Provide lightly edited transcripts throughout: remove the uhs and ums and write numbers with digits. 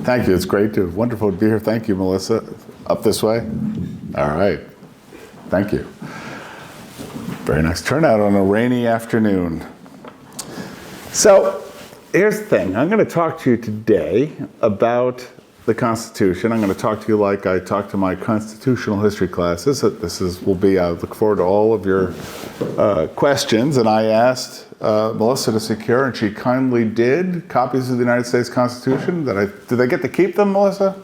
Thank you. It's wonderful to be here. Thank you, Melissa. Up this way? All right. Thank you. Very nice turnout on a rainy afternoon. So, here's the thing. I'm going to talk to you today about the Constitution. I'm going to talk to you like I talk to my constitutional history classes. I look forward to all of your questions. And I asked Melissa to secure, and she kindly did, copies of the United States Constitution. Did they get to keep them, Melissa?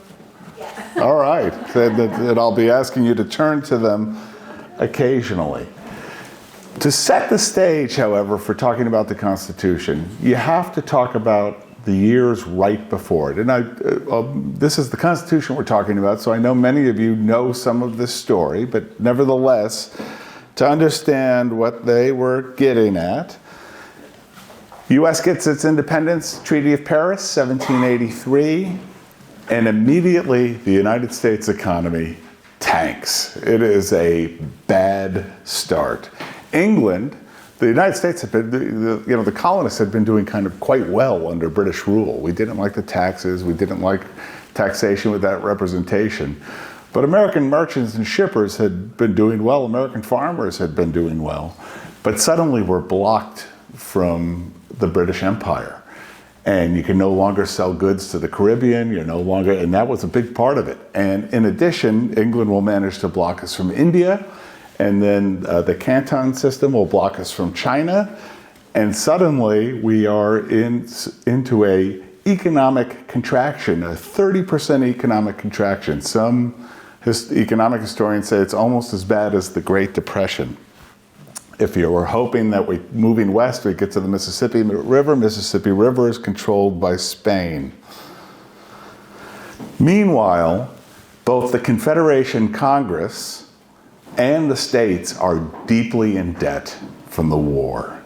Yes. All right. That I'll be asking you to turn to them occasionally. To set the stage, however, for talking about the Constitution, you have to talk about the years right before it. And this is the Constitution we're talking about, so I know many of you know some of this story, but nevertheless, to understand what they were getting at, U.S. gets its independence, Treaty of Paris, 1783, and immediately the United States economy tanks. It is a bad start. England, the United States had been, the colonists had been doing kind of quite well under British rule. We didn't like the taxes, we didn't like taxation with that representation. But American merchants and shippers had been doing well, American farmers had been doing well, but suddenly were blocked from the British Empire. And you can no longer sell goods to the Caribbean, and that was a big part of it. And in addition, England will manage to block us from India, and then the Canton system will block us from China, and suddenly we are into a economic contraction, a 30% economic contraction. Some economic historians say it's almost as bad as the Great Depression. If you were hoping that moving west, we'd get to the Mississippi River is controlled by Spain. Meanwhile, both the Confederation Congress and the states are deeply in debt from the war.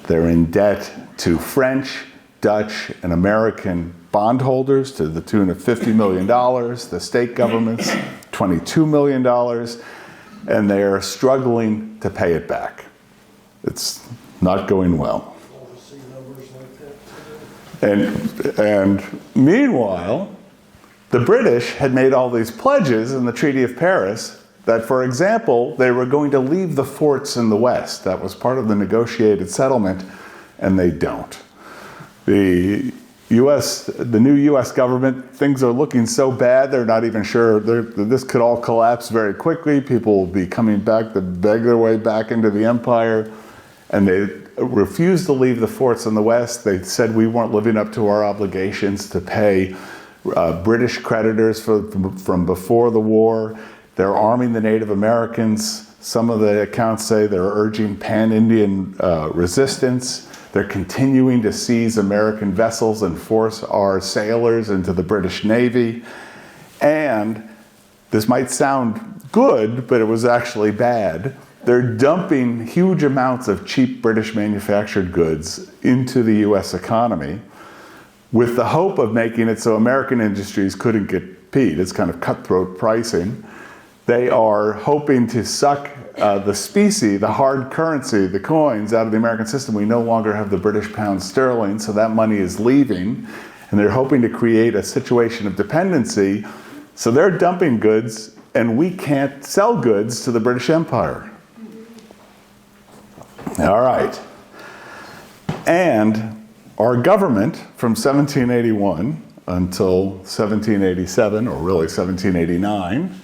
They're in debt to French, Dutch, and American bondholders to the tune of $50 million, the state governments, $22 million, and they are struggling to pay it back. It's not going well. And meanwhile, the British had made all these pledges in the Treaty of Paris that, for example, they were going to leave the forts in the West. That was part of the negotiated settlement, and they don't. The new U.S. government, things are looking so bad, they're not even sure. This could all collapse very quickly. People will be coming back to beg their way back into the empire, and they refused to leave the forts in the West. They said we weren't living up to our obligations to pay British creditors from before the war. They're arming the Native Americans. Some of the accounts say they're urging pan-Indian resistance. They're continuing to seize American vessels and force our sailors into the British Navy. And this might sound good, but it was actually bad. They're dumping huge amounts of cheap British manufactured goods into the U.S. economy with the hope of making it so American industries couldn't get paid. It's kind of cutthroat pricing. They are hoping to suck the specie, the hard currency, the coins, out of the American system. We no longer have the British pound sterling, so that money is leaving. And they're hoping to create a situation of dependency. So they're dumping goods, and we can't sell goods to the British Empire. All right. And our government from 1781 until 1787, or really 1789,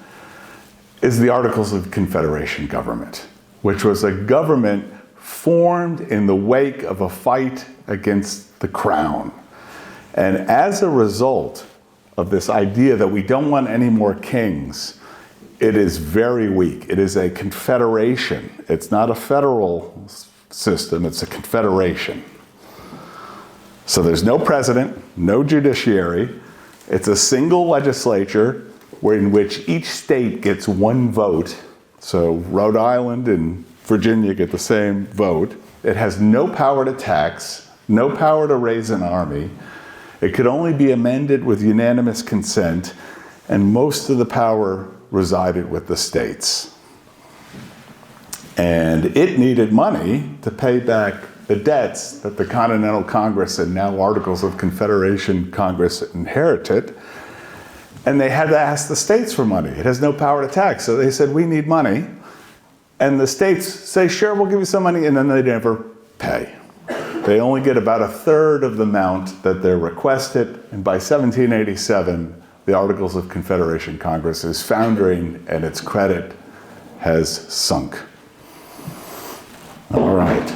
is the Articles of Confederation government, which was a government formed in the wake of a fight against the crown. And as a result of this idea that we don't want any more kings, it is very weak. It is a confederation. It's not a federal system, it's a confederation. So there's no president, no judiciary. It's a single legislature in which each state gets one vote. So Rhode Island and Virginia get the same vote. It has no power to tax, no power to raise an army. It could only be amended with unanimous consent, and most of the power resided with the states. And it needed money to pay back the debts that the Continental Congress and now Articles of Confederation Congress inherited. And they had to ask the states for money. It has no power to tax. So they said, we need money. And the states say, sure, we'll give you some money. And then they never pay. They only get about a third of the amount that they're requested. And by 1787, the Articles of Confederation Congress is foundering and its credit has sunk. All right.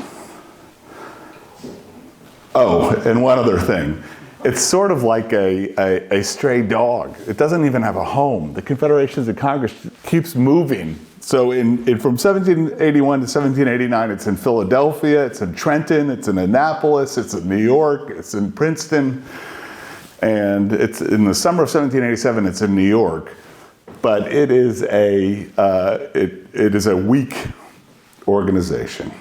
Oh, and one other thing. It's sort of like a stray dog. It doesn't even have a home. The Confederations of Congress keeps moving. So from 1781 to 1789, it's in Philadelphia, it's in Trenton, it's in Annapolis, it's in New York, it's in Princeton. And it's in the summer of 1787, it's in New York. But it is a weak organization.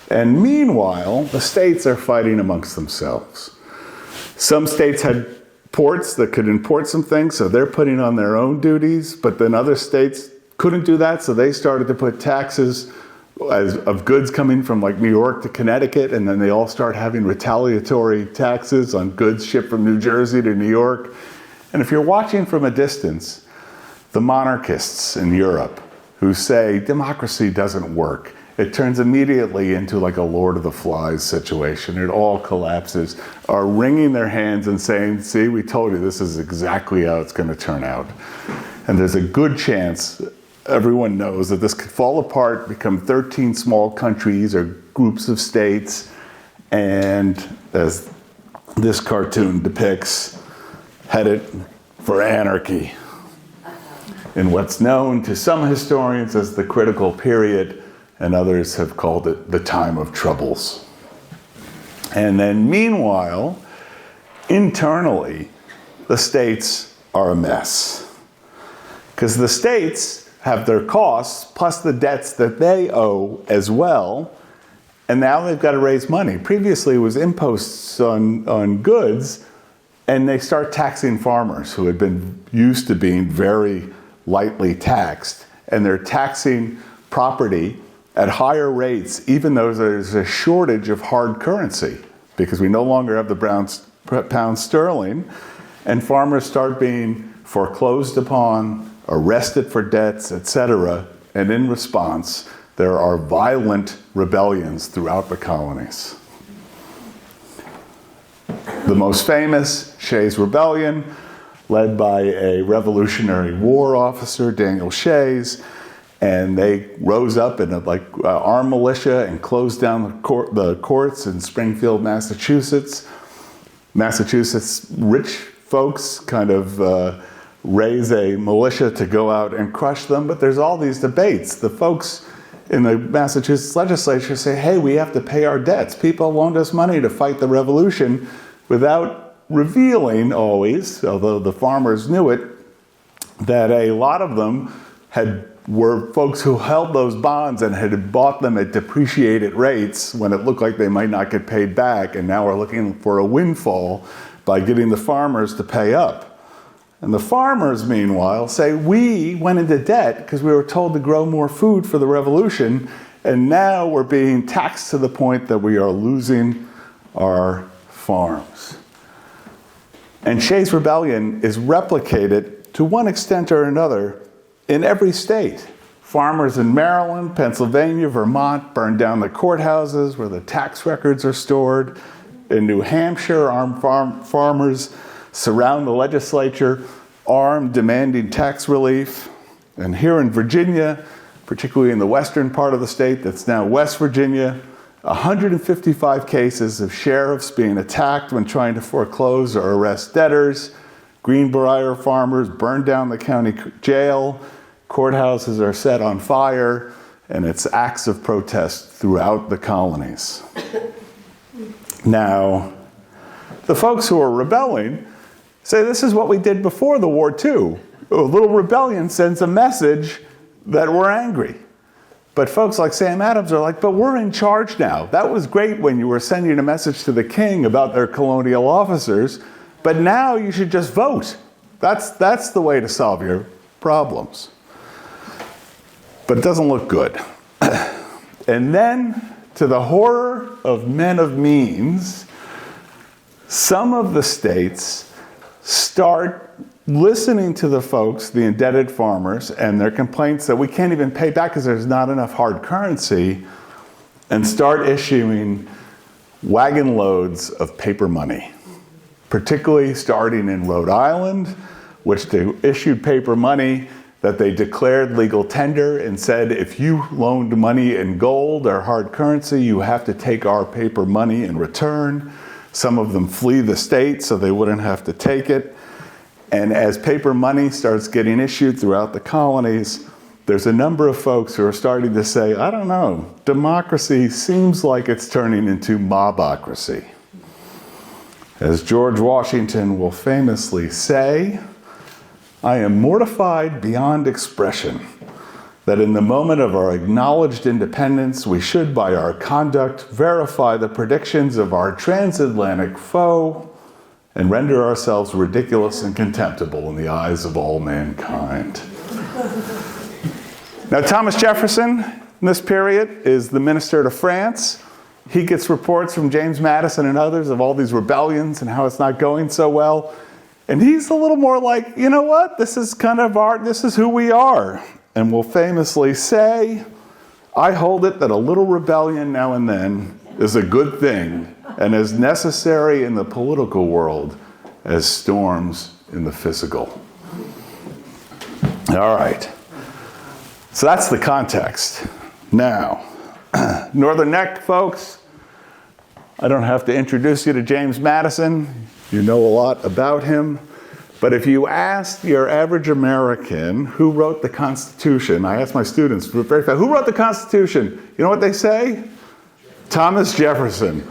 And meanwhile, the states are fighting amongst themselves. Some states had ports that could import some things, so they're putting on their own duties, but then other states couldn't do that, so they started to put taxes of goods coming from like New York to Connecticut, and then they all start having retaliatory taxes on goods shipped from New Jersey to New York. And if you're watching from a distance, the monarchists in Europe who say democracy doesn't work, it turns immediately into like a Lord of the Flies situation. It all collapses, are wringing their hands and saying, see, we told you this is exactly how it's going to turn out. And there's a good chance, everyone knows, that this could fall apart, become 13 small countries or groups of states, and as this cartoon depicts, headed for anarchy in what's known to some historians as the critical period, and others have called it the time of troubles. And then meanwhile, internally, the states are a mess. Because the states have their costs plus the debts that they owe as well, and now they've got to raise money. Previously it was imposts on goods, and they start taxing farmers who had been used to being very lightly taxed, and they're taxing property at higher rates, even though there's a shortage of hard currency, because we no longer have the pound sterling, and farmers start being foreclosed upon, arrested for debts, etc. And in response, there are violent rebellions throughout the colonies. The most famous, Shays' Rebellion, led by a Revolutionary War officer, Daniel Shays, and they rose up in a armed militia and closed down the courts in Springfield, Massachusetts. Massachusetts rich folks kind of raise a militia to go out and crush them, but there's all these debates. The folks in the Massachusetts legislature say, hey, we have to pay our debts. People loaned us money to fight the revolution, without revealing always, although the farmers knew it, that a lot of them were folks who held those bonds and had bought them at depreciated rates when it looked like they might not get paid back, and now are looking for a windfall by getting the farmers to pay up. And the farmers, meanwhile, say, we went into debt because we were told to grow more food for the revolution, and now we're being taxed to the point that we are losing our farms. And Shays' Rebellion is replicated to one extent or another in every state. Farmers in Maryland, Pennsylvania, Vermont burned down the courthouses where the tax records are stored. In New Hampshire, armed farmers surround the legislature, armed, demanding tax relief. And here in Virginia, particularly in the western part of the state that's now West Virginia, 155 cases of sheriffs being attacked when trying to foreclose or arrest debtors. Greenbrier farmers burned down the county jail. Courthouses are set on fire, and it's acts of protest throughout the colonies. Now, the folks who are rebelling say this is what we did before the war too. A little rebellion sends a message that we're angry. But folks like Sam Adams are like, but we're in charge now. That was great when you were sending a message to the king about their colonial officers, but now you should just vote. That's the way to solve your problems. But it doesn't look good. And then to the horror of men of means, some of the states start listening to the folks, the indebted farmers, and their complaints that we can't even pay back because there's not enough hard currency, and start issuing wagon loads of paper money, particularly starting in Rhode Island, which they issued paper money that they declared legal tender and said, if you loaned money in gold or hard currency, you have to take our paper money in return. Some of them flee the state so they wouldn't have to take it. And as paper money starts getting issued throughout the colonies, there's a number of folks who are starting to say, I don't know, democracy seems like it's turning into mobocracy. As George Washington will famously say, I am mortified beyond expression that in the moment of our acknowledged independence, we should by our conduct verify the predictions of our transatlantic foe and render ourselves ridiculous and contemptible in the eyes of all mankind. Now, Thomas Jefferson, in this period, is the minister to France. He gets reports from James Madison and others of all these rebellions and how it's not going so well. And he's a little more like, you know what, this is kind of this is who we are. And will famously say, I hold it that a little rebellion now and then is a good thing and as necessary in the political world as storms in the physical. All right. So that's the context. Now, Northern Neck, folks, I don't have to introduce you to James Madison. You know a lot about him. But if you asked your average American who wrote the Constitution, I asked my students very fast, who wrote the Constitution? You know what they say? Thomas Jefferson.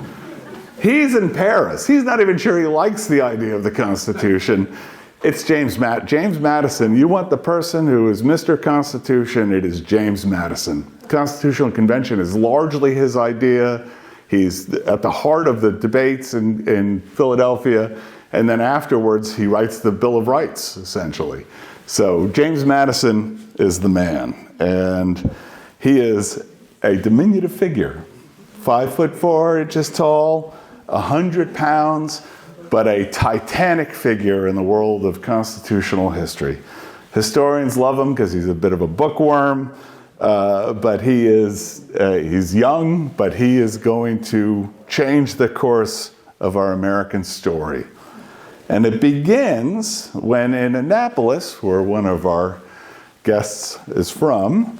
He's in Paris. He's not even sure he likes the idea of the Constitution. It's James Madison. You want the person who is Mr. Constitution, it is James Madison. The Constitutional Convention is largely his idea. He's at the heart of the debates in Philadelphia. And then afterwards, he writes the Bill of Rights, essentially. So James Madison is the man. And he is a diminutive figure. 5'4" tall, 100 pounds, but a titanic figure in the world of constitutional history. Historians love him because he's a bit of a bookworm, but he's young, but he is going to change the course of our American story. And it begins when in Annapolis, where one of our guests is from,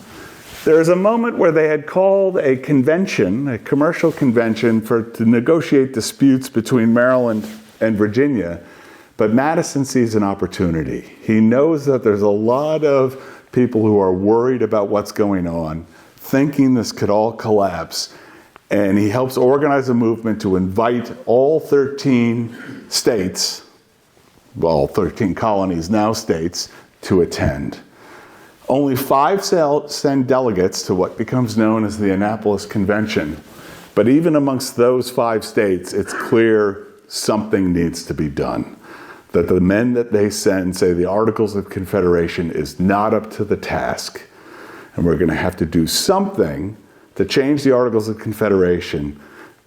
there is a moment where they had called a convention, a commercial convention, to negotiate disputes between Maryland and Virginia. But Madison sees an opportunity. He knows that there's a lot of people who are worried about what's going on, thinking this could all collapse. And he helps organize a movement to invite all 13 states, well, 13 colonies, now states, to attend. Only 5 send delegates to what becomes known as the Annapolis Convention. But even amongst those 5 states, it's clear something needs to be done. That the men that they send say the Articles of Confederation is not up to the task. And we're going to have to do something to change the Articles of Confederation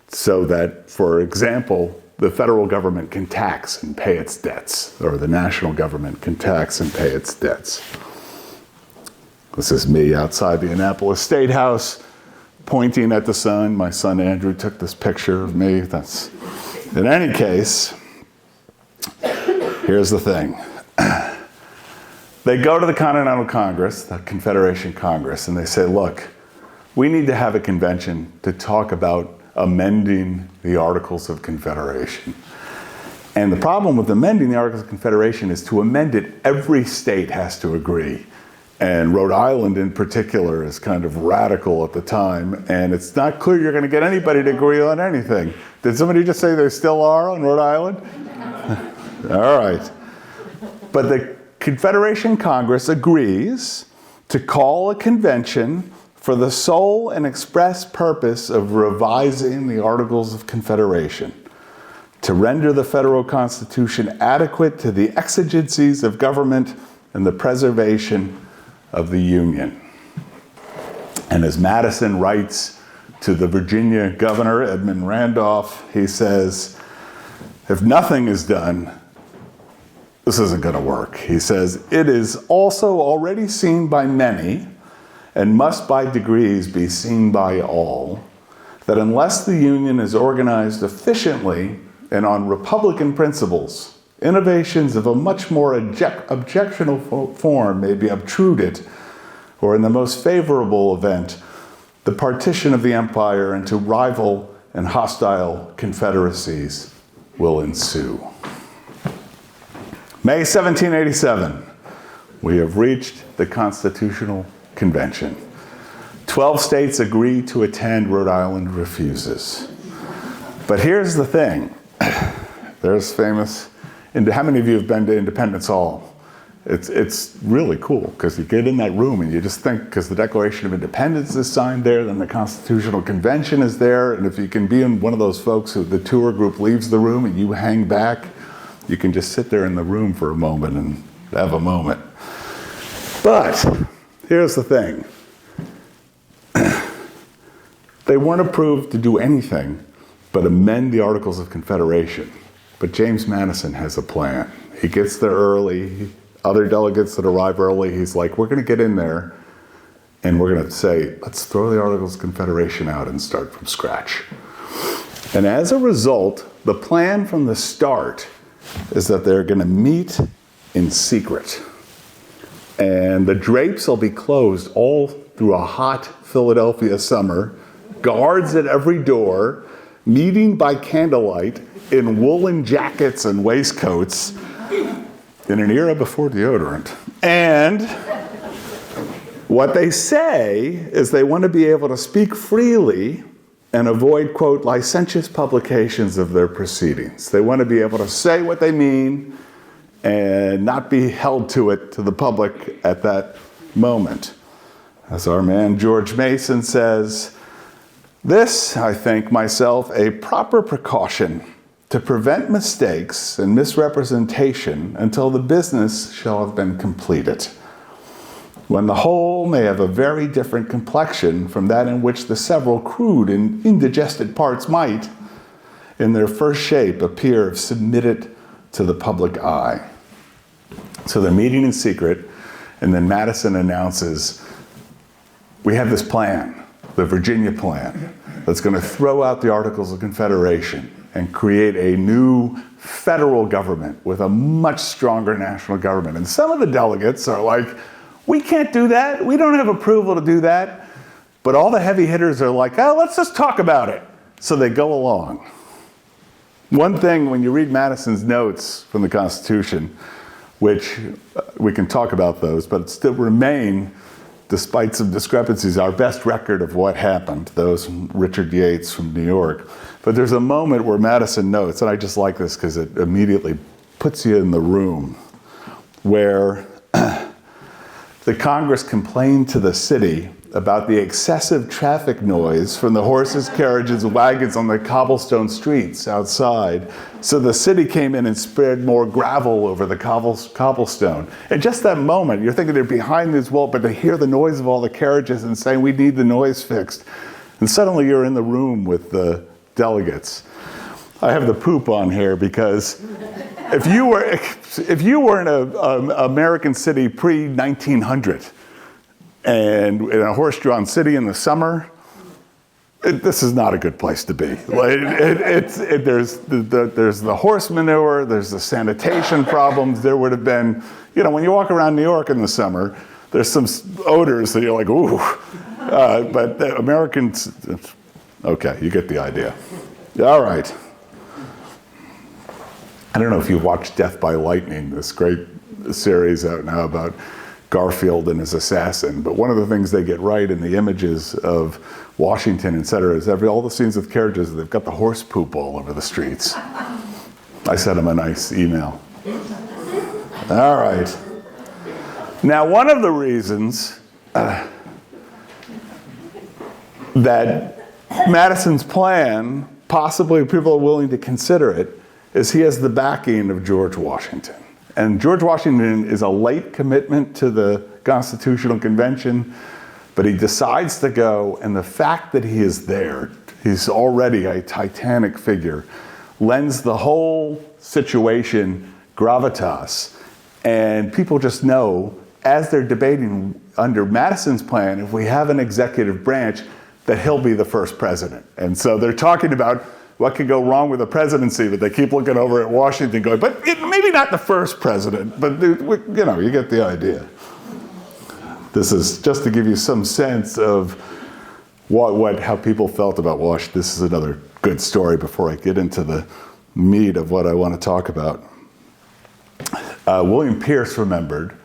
so that, for example, the federal government can tax and pay its debts, or the national government can tax and pay its debts. This is me outside the Annapolis State House, pointing at the sun. My son Andrew took this picture of me. In any case, here's the thing. They go to the Continental Congress, the Confederation Congress, and they say, look, we need to have a convention to talk about amending the Articles of Confederation. And the problem with amending the Articles of Confederation is to amend it, every state has to agree. And Rhode Island in particular is kind of radical at the time, and it's not clear you're going to get anybody to agree on anything. Did somebody just say they still are on Rhode Island? All right. But the Confederation Congress agrees to call a convention for the sole and express purpose of revising the Articles of Confederation, to render the federal Constitution adequate to the exigencies of government and the preservation of the Union. And as Madison writes to the Virginia governor, Edmund Randolph. He says, if nothing is done, this isn't going to work. He says, it is also already seen by many, and must by degrees be seen by all, that unless the Union is organized efficiently and on Republican principles, innovations of a much more objectionable form may be obtruded, or in the most favorable event, the partition of the empire into rival and hostile confederacies will ensue. May 1787, we have reached the Constitutional Convention. 12 states agree to attend, Rhode Island refuses. But here's the thing. There's famous, how many of you have been to Independence Hall? It's really cool because you get in that room and you just think, because the Declaration of Independence is signed there, then the Constitutional Convention is there, and if you can be in one of those folks who the tour group leaves the room and you hang back, you can just sit there in the room for a moment and have a moment. But here's the thing. They weren't approved to do anything but amend the Articles of Confederation. But James Madison has a plan. He gets there early. Other delegates that arrive early, he's like, we're going to get in there and we're going to say, let's throw the Articles of Confederation out and start from scratch. And as a result, the plan from the start is that they're going to meet in secret. And the drapes will be closed all through a hot Philadelphia summer, guards at every door, meeting by candlelight in woolen jackets and waistcoats, in an era before deodorant. And what they say is they want to be able to speak freely and avoid, quote, licentious publications of their proceedings. They want to be able to say what they mean and not be held to it to the public at that moment. As our man George Mason says, this, I think myself, a proper precaution to prevent mistakes and misrepresentation until the business shall have been completed, when the whole may have a very different complexion from that in which the several crude and indigested parts might, in their first shape, appear submitted to the public eye. So they're meeting in secret, and then Madison announces, we have this plan, the Virginia plan, that's going to throw out the Articles of Confederation and create a new federal government with a much stronger national government. And some of the delegates are like, we can't do that. We don't have approval to do that. But all the heavy hitters are like, oh, let's just talk about it. So they go along. One thing, when you read Madison's notes from the Constitution, which we can talk about those, but it still remain, despite some discrepancies, our best record of what happened, those from Richard Yates from New York. But there's a moment where Madison notes, and I just like this because it immediately puts you in the room, where the Congress complained to the city about the excessive traffic noise from the horses, carriages, and wagons on the cobblestone streets outside. So the city came in and spread more gravel over the cobblestone. And just that moment, you're thinking they're behind this wall, but they hear the noise of all the carriages and saying, we need the noise fixed. And suddenly you're in the room with the delegates. I have the poop on here because if you were in an American city pre-1900 and in a horse-drawn city in the summer, this is not a good place to be. There's the horse manure, there's the sanitation problems. There would have been, when you walk around New York in the summer, there's some odors that you're like, ooh. But the Americans, okay, you get the idea. All right. I don't know if you've watched Death by Lightning, this great series out now about Garfield and his assassin. But one of the things they get right in the images of Washington, et cetera, is all the scenes with carriages, they've got the horse poop all over the streets. I sent him a nice email. All right. Now, one of the reasons that Madison's plan, possibly people are willing to consider it, is he has the backing of George Washington. And George Washington is a late commitment to the Constitutional Convention. But he decides to go, and the fact that he is there, he's already a titanic figure, lends the whole situation gravitas. And people just know, as they're debating under Madison's plan, if we have an executive branch, that he'll be the first president. And so they're talking about what could go wrong with the presidency, but they keep looking over at Washington going, but maybe not the first president, but you know, you get the idea. This is just to give you some sense of how people felt about Washington. This is another good story before I get into the meat of what I want to talk about. William Pierce remembered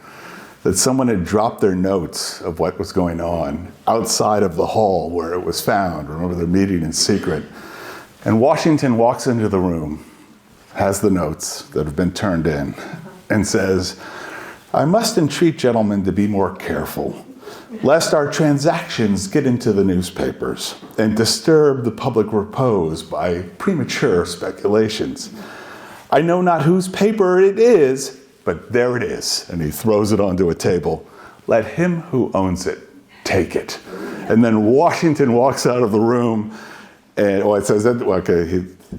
that someone had dropped their notes of what was going on outside of the hall where it was found. Remember, they're meeting in secret. And Washington walks into the room, has the notes that have been turned in, and says, "I must entreat gentlemen to be more careful, lest our transactions get into the newspapers and disturb the public repose by premature speculations. I know not whose paper it is, but there it is." And he throws it onto a table. "Let him who owns it take it." And then Washington walks out of the room, and it says that,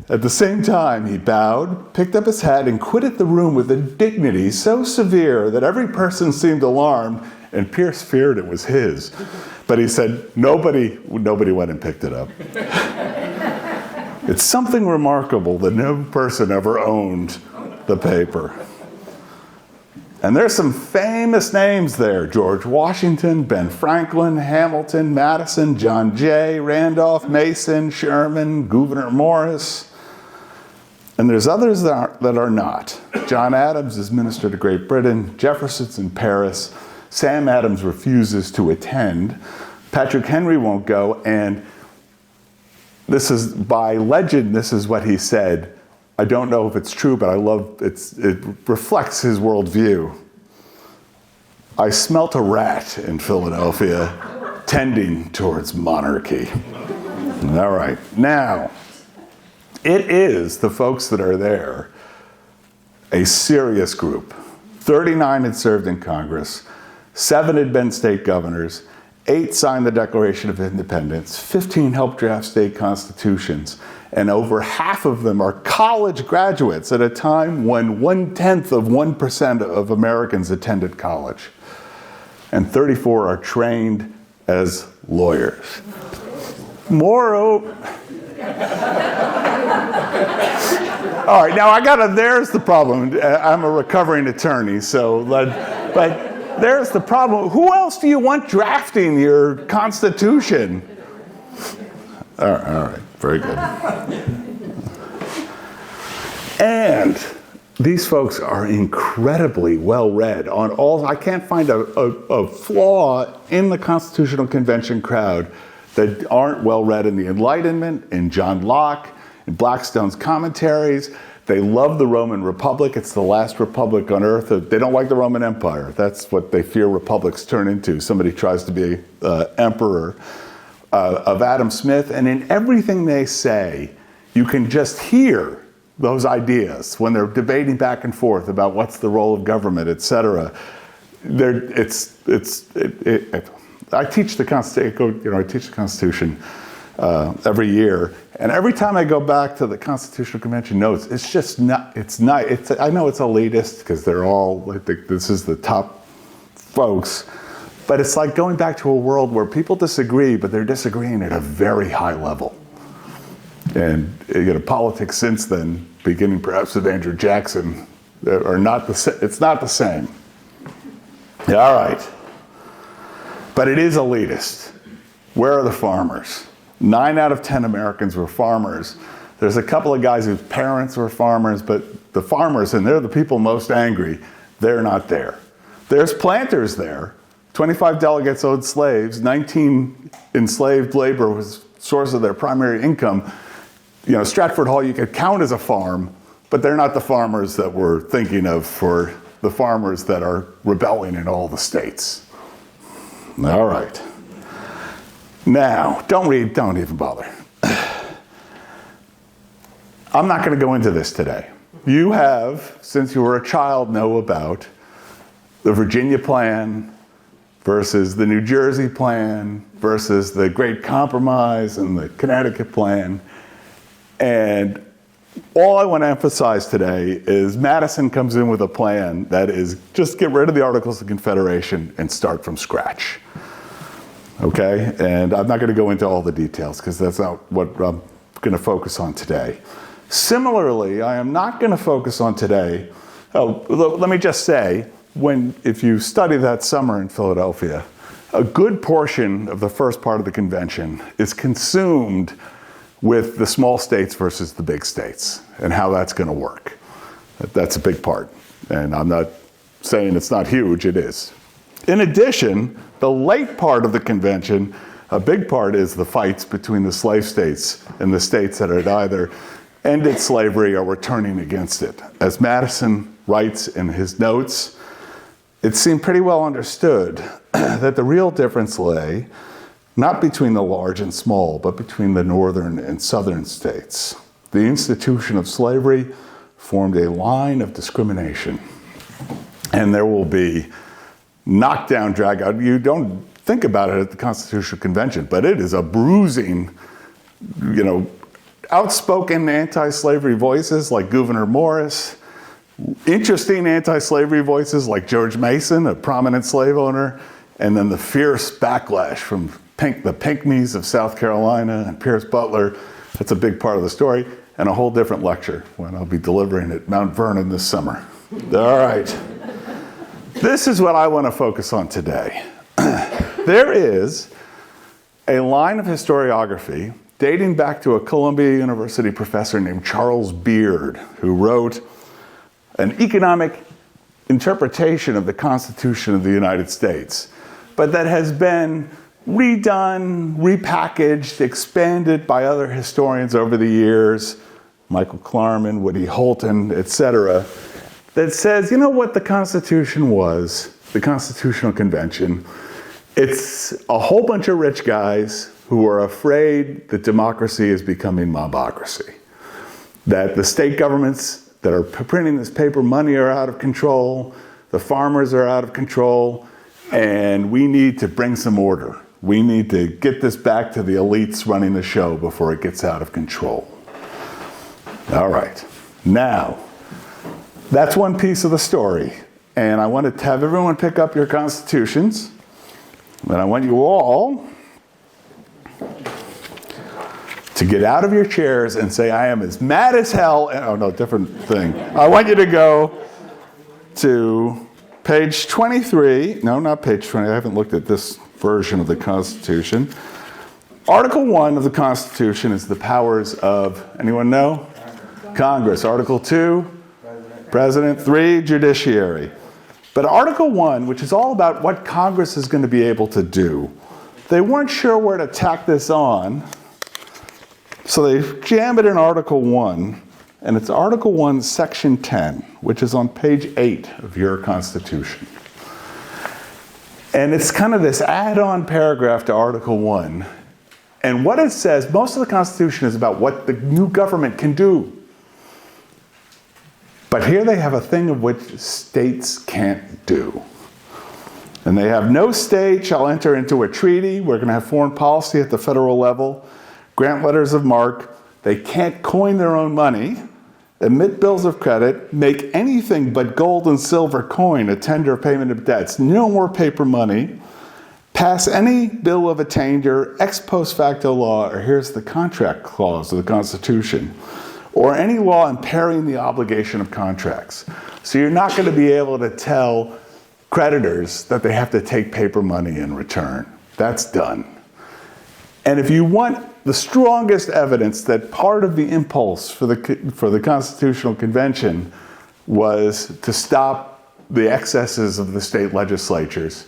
at the same time, he bowed, picked up his hat, and quitted the room with a dignity so severe that every person seemed alarmed, and Pierce feared it was his. But he said, nobody went and picked it up. It's something remarkable that no person ever owned the paper. And there's some famous names there: George Washington, Ben Franklin, Hamilton, Madison, John Jay, Randolph, Mason, Sherman, Gouverneur Morris. And there's others that are not. John Adams is minister to Great Britain. Jefferson's in Paris. Sam Adams refuses to attend. Patrick Henry won't go. And this is, by legend, this is what he said. I don't know if it's true, but it reflects his worldview. "I smelt a rat in Philadelphia tending towards monarchy." All right. Now, it is the folks that are there, a serious group. 39 had served in Congress, 7 had been state governors, 8 signed the Declaration of Independence, 15 helped draft state constitutions, and over half of them are college graduates at a time when 0.1% of Americans attended college. And 34 are trained as lawyers. Moreover, all right, now there's the problem. I'm a recovering attorney, but there's the problem. Who else do you want drafting your Constitution? All right, very good. And these folks are incredibly well-read on all. I can't find a flaw in the Constitutional Convention crowd that aren't well-read in the Enlightenment, in John Locke, in Blackstone's commentaries. They love the Roman Republic. It's the last republic on earth. They don't like the Roman Empire. That's what they fear republics turn into. Somebody tries to be emperor. Of Adam Smith, and in everything they say, you can just hear those ideas when they're debating back and forth about what's the role of government, etc. I teach the Constitution every year, and every time I go back to the Constitutional Convention notes, it's just not. It's not. I know it's elitist because they're all. This is the top folks. But it's like going back to a world where people disagree, but they're disagreeing at a very high level. And politics since then, beginning perhaps with Andrew Jackson, are not it's not the same. All right. But it is elitist. Where are the farmers? 9 out of 10 Americans were farmers. There's a couple of guys whose parents were farmers, but the farmers, and they're the people most angry, they're not there. There's planters there. 25 delegates owned slaves, 19 enslaved labor was source of their primary income. Stratford Hall you could count as a farm, but they're not the farmers that we're thinking of for the farmers that are rebelling in all the states. All right. Now, don't even bother. I'm not going to go into this today. You have, since you were a child, know about the Virginia Plan, versus the New Jersey plan versus the Great Compromise and the Connecticut plan. And all I want to emphasize today is Madison comes in with a plan that is just get rid of the Articles of Confederation and start from scratch. Okay? And I'm not going to go into all the details because that's not what I'm going to focus on today. Similarly, I am not going to focus on today. Let me just say, if you study that summer in Philadelphia, a good portion of the first part of the convention is consumed with the small states versus the big states and how that's going to work. That's a big part. And I'm not saying it's not huge, it is. In addition, the late part of the convention, a big part is the fights between the slave states and the states that had either ended slavery or were turning against it. As Madison writes in his notes, it seemed pretty well understood that the real difference lay not between the large and small, but between the northern and southern states. The institution of slavery formed a line of discrimination. And there will be knockdown, drag out. You don't think about it at the Constitutional Convention, but it is a bruising, outspoken anti-slavery voices like Gouverneur Morris, interesting anti-slavery voices like George Mason, a prominent slave owner, and then the fierce backlash from the Pinckneys of South Carolina and Pierce Butler. That's a big part of the story, and a whole different lecture when I'll be delivering at Mount Vernon this summer. All right. This is what I want to focus on today. There is a line of historiography dating back to a Columbia University professor named Charles Beard, who wrote an economic interpretation of the Constitution of the United States, but that has been redone, repackaged, expanded by other historians over the years, Michael Klarman, Woody Holton, etc., that says, what the Constitution was, the Constitutional Convention, it's a whole bunch of rich guys who are afraid that democracy is becoming mobocracy, that the state governments that are printing this paper money are out of control, the farmers are out of control, and we need to bring some order. We need to get this back to the elites running the show before it gets out of control. All right. Now, that's one piece of the story. And I wanted to have everyone pick up your constitutions. And I want you all to get out of your chairs and say, I am as mad as hell. Oh, no, different thing. I want you to go to page 23. No, not page 20. I haven't looked at this version of the Constitution. Article 1 of the Constitution is the powers of, anyone know? Congress. Article 2, President. 3, Judiciary. But Article 1, which is all about what Congress is going to be able to do, they weren't sure where to tack this on, so they jam it in Article 1, and it's Article 1, Section 10, which is on page 8 of your Constitution. And it's kind of this add-on paragraph to Article 1. And what it says, most of the Constitution is about what the new government can do. But here they have a thing of which states can't do. And they have no state shall enter into a treaty. We're going to have foreign policy at the federal level, grant letters of marque. They can't coin their own money, emit bills of credit, make anything but gold and silver coin a tender of payment of debts. No more paper money. Pass any bill of attainder, ex post facto law, or here's the contract clause of the Constitution, or any law impairing the obligation of contracts. So you're not going to be able to tell creditors that they have to take paper money in return. That's done. And if you want the strongest evidence that part of the impulse for the Constitutional Convention was to stop the excesses of the state legislatures,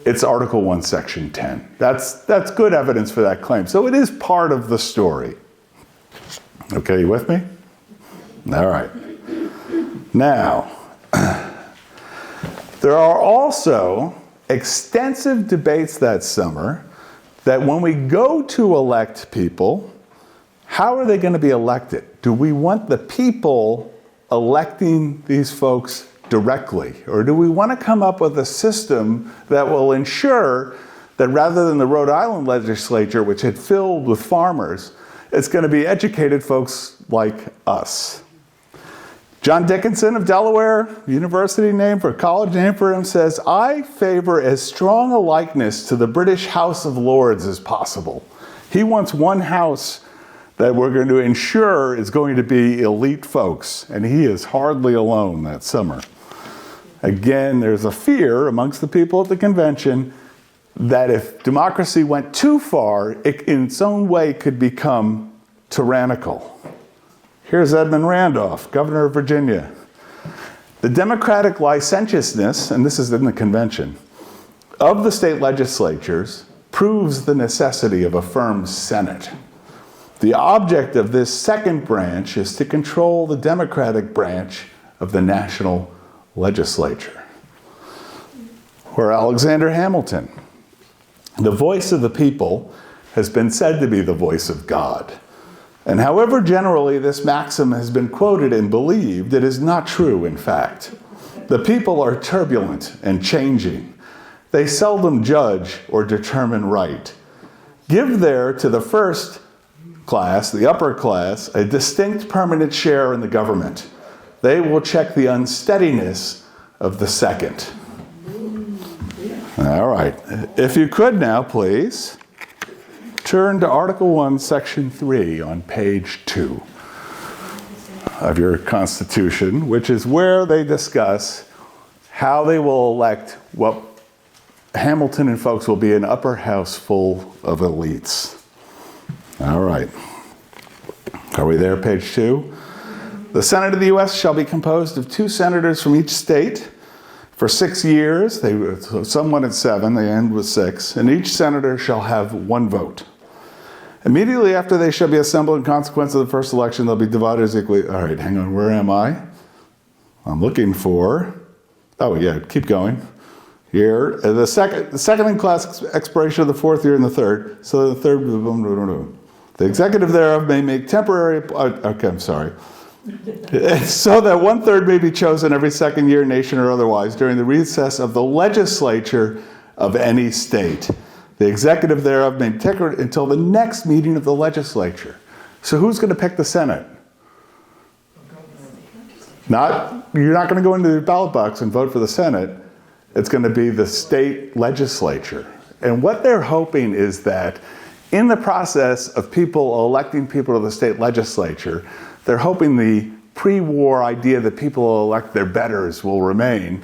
it's Article 1, Section 10. That's good evidence for that claim. So it is part of the story. Okay, you with me? All right. Now, there are also extensive debates that summer that when we go to elect people, how are they going to be elected? Do we want the people electing these folks directly? Or do we want to come up with a system that will ensure that rather than the Rhode Island legislature, which had filled with farmers, it's going to be educated folks like us? John Dickinson of Delaware University college name for him, says, "I favor as strong a likeness to the British House of Lords as possible." He wants one house that we're going to ensure is going to be elite folks, and he is hardly alone that summer. Again, there's a fear amongst the people at the convention that if democracy went too far, it in its own way could become tyrannical. Here's Edmund Randolph, governor of Virginia. "The democratic licentiousness," and this is in the convention, "of the state legislatures proves the necessity of a firm Senate. The object of this second branch is to control the democratic branch of the national legislature." Or Alexander Hamilton, "The voice of the people has been said to be the voice of God. And however generally this maxim has been quoted and believed, it is not true in fact. The people are turbulent and changing. They seldom judge or determine right. Give there to the first class, the upper class, a distinct permanent share in the government. They will check the unsteadiness of the second." All right. If you could now, please, turn to Article 1, Section 3 on page 2 of your Constitution, which is where they discuss how they will elect what Hamilton and folks will be an upper house full of elites. All right. Are we there, page 2? "The Senate of the U.S. shall be composed of 2 senators from each state for 6 years." Some wanted 7, they end with 6. "And each senator shall have 1 vote. Immediately after they shall be assembled in consequence of the first election, they'll be divided as equally." All right, hang on, where am I? I'm looking for, oh yeah, keep going. Here, the second in class expiration of the 4th year and the 3rd. So the 3rd, the executive thereof may make temporary, okay, I'm sorry. "So that 1/3 may be chosen every 2nd year, nation or otherwise, during the recess of the legislature of any state. The executive thereof may take it until the next meeting of the legislature." So who's going to pick the Senate? You're not going to go into the ballot box and vote for the Senate. It's going to be the state legislature. And what they're hoping is that in the process of people electing people to the state legislature, they're hoping the pre-war idea that people will elect their betters will remain.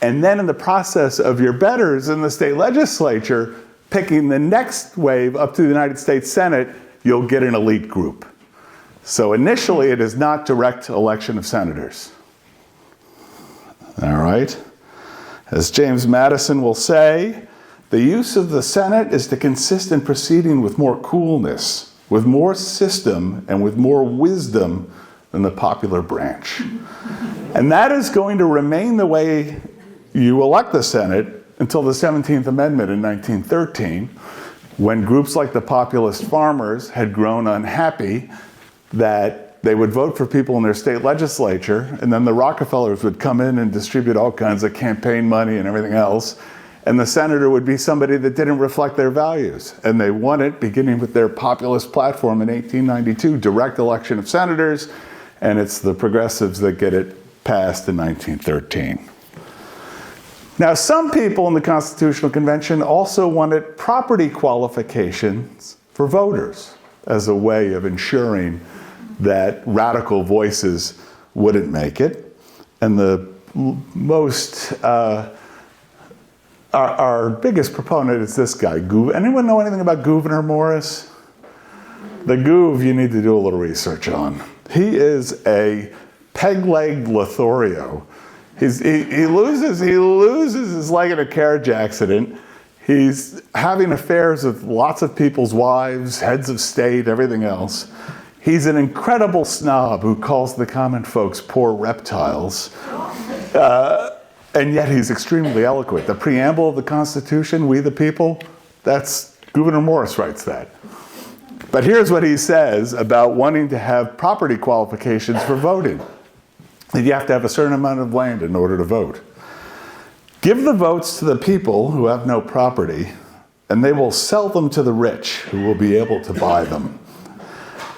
And then in the process of your betters in the state legislature picking the next wave up to the United States Senate, you'll get an elite group. So initially, it is not direct election of senators. All right. As James Madison will say, "The use of the Senate is to consist in proceeding with more coolness, with more system, and with more wisdom than the popular branch." And that is going to remain the way you elect the Senate until the 17th Amendment in 1913, when groups like the populist farmers had grown unhappy that they would vote for people in their state legislature, and then the Rockefellers would come in and distribute all kinds of campaign money and everything else, and the senator would be somebody that didn't reflect their values. And they won it, beginning with their populist platform in 1892, direct election of senators, and it's the progressives that get it passed in 1913. Now, some people in the Constitutional Convention also wanted property qualifications for voters as a way of ensuring that radical voices wouldn't make it. And the most, our biggest proponent is this guy, Anyone know anything about Gouverneur Morris? The Gouv you need to do a little research on. He is a peg-legged Lothario. He loses his leg in a carriage accident. He's having affairs with lots of people's wives, heads of state, everything else. He's an incredible snob who calls the common folks poor reptiles. And yet he's extremely eloquent. The preamble of the Constitution, "We the people," that's Gouverneur Morris writes that. But here's what he says about wanting to have property qualifications for voting. that you have to have a certain amount of land in order to vote. Give the votes to the people who have no property, and they will sell them to the rich, who will be able to buy them.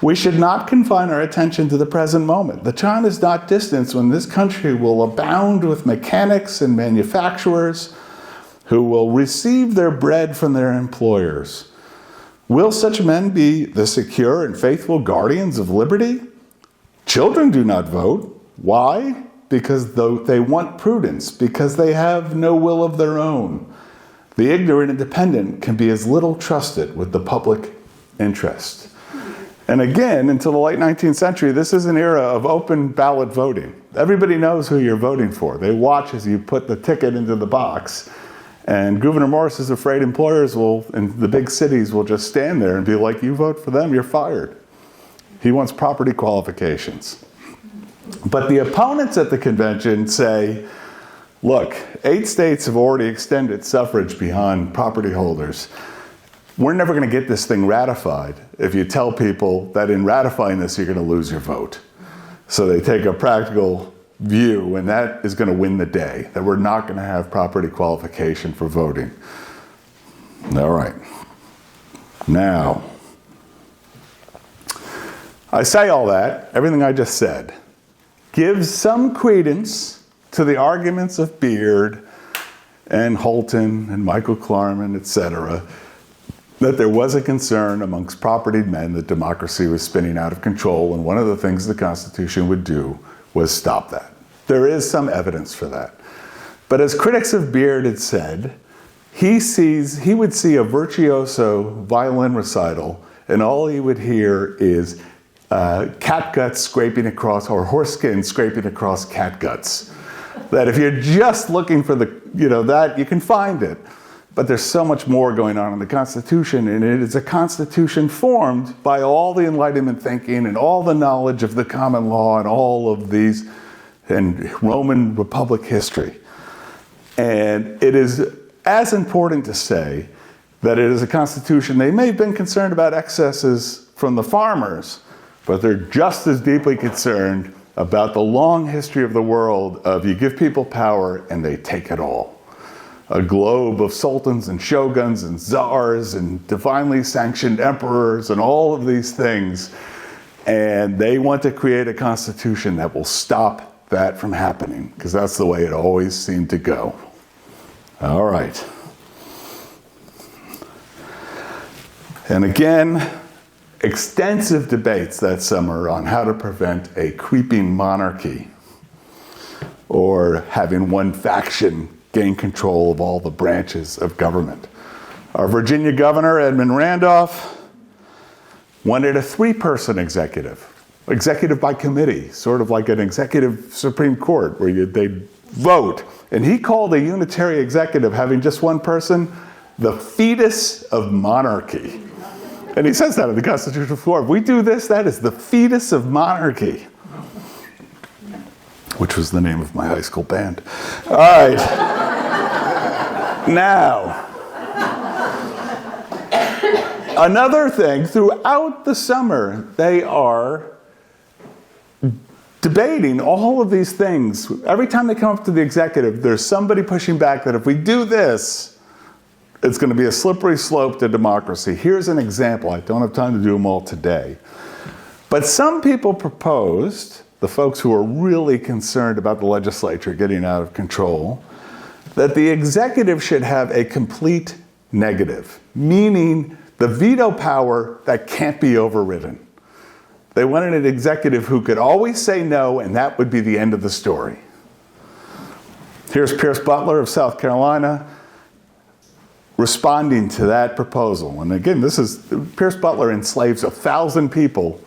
We should not confine our attention to the present moment. The time is not distant when this country will abound with mechanics and manufacturers who will receive their bread from their employers. Will such men be the secure and faithful guardians of liberty? Children do not vote. Why? Because they want prudence, because they have no will of their own. The ignorant and dependent can be as little trusted with the public interest. And again, until the late 19th century, this is an era of open ballot voting. Everybody knows who you're voting for. They watch as you put the ticket into the box. And Gouverneur Morris is afraid employers in the big cities will just stand there and be like, you vote for them, you're fired. He wants property qualifications. But the opponents at the convention say, look, 8 states have already extended suffrage beyond property holders. We're never going to get this thing ratified if you tell people that in ratifying this, you're going to lose your vote. So they take a practical view, and that is going to win the day, that we're not going to have property qualification for voting. All right. Now, I say all that, everything I just said, gives some credence to the arguments of Beard and Holton and Michael Klarman, etc., that there was a concern amongst propertied men that democracy was spinning out of control, and one of the things the Constitution would do was stop that. There is some evidence for that. But as critics of Beard had said, he would see a virtuoso violin recital, and all he would hear is cat guts scraping across, or horse skin scraping across cat guts. That if you're just looking for that, you can find it. But there's so much more going on in the Constitution, and it is a Constitution formed by all the Enlightenment thinking and all the knowledge of the common law and all of these, and Roman Republic history. And it is as important to say that it is a Constitution. They may have been concerned about excesses from the farmers, but they're just as deeply concerned about the long history of the world of you give people power and they take it all. A globe of sultans and shoguns and czars and divinely sanctioned emperors and all of these things. And they want to create a constitution that will stop that from happening, because that's the way it always seemed to go. All right. And again, extensive debates that summer on how to prevent a creeping monarchy or having one faction gain control of all the branches of government. Our Virginia governor, Edmund Randolph, wanted a 3-person executive by committee, sort of like an executive Supreme Court where they vote. And he called a unitary executive having just one person the fetus of monarchy. And he says that in the Constitutional Floor. If we do this, that is the fetus of monarchy, which was the name of my high school band. All right. Now, another thing, throughout the summer, they are debating all of these things. Every time they come up to the executive, there's somebody pushing back that if we do this, it's going to be a slippery slope to democracy. Here's an example. I don't have time to do them all today. But some people proposed, the folks who are really concerned about the legislature getting out of control, that the executive should have a complete negative, meaning the veto power that can't be overridden. They wanted an executive who could always say no, and that would be the end of the story. Here's Pierce Butler of South Carolina responding to that proposal. And again, Pierce Butler enslaves 1,000 people,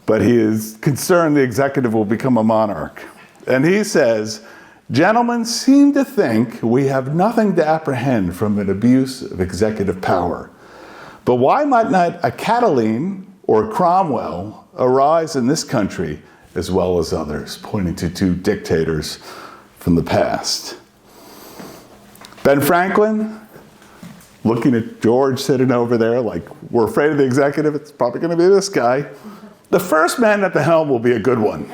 but he is concerned the executive will become a monarch. And he says, "Gentlemen seem to think we have nothing to apprehend from an abuse of executive power. But why might not a Catiline or Cromwell arise in this country as well as others?" Pointing to 2 dictators from the past. Ben Franklin, looking at George sitting over there like, we're afraid of the executive, it's probably going to be this guy. "The first man at the helm will be a good one.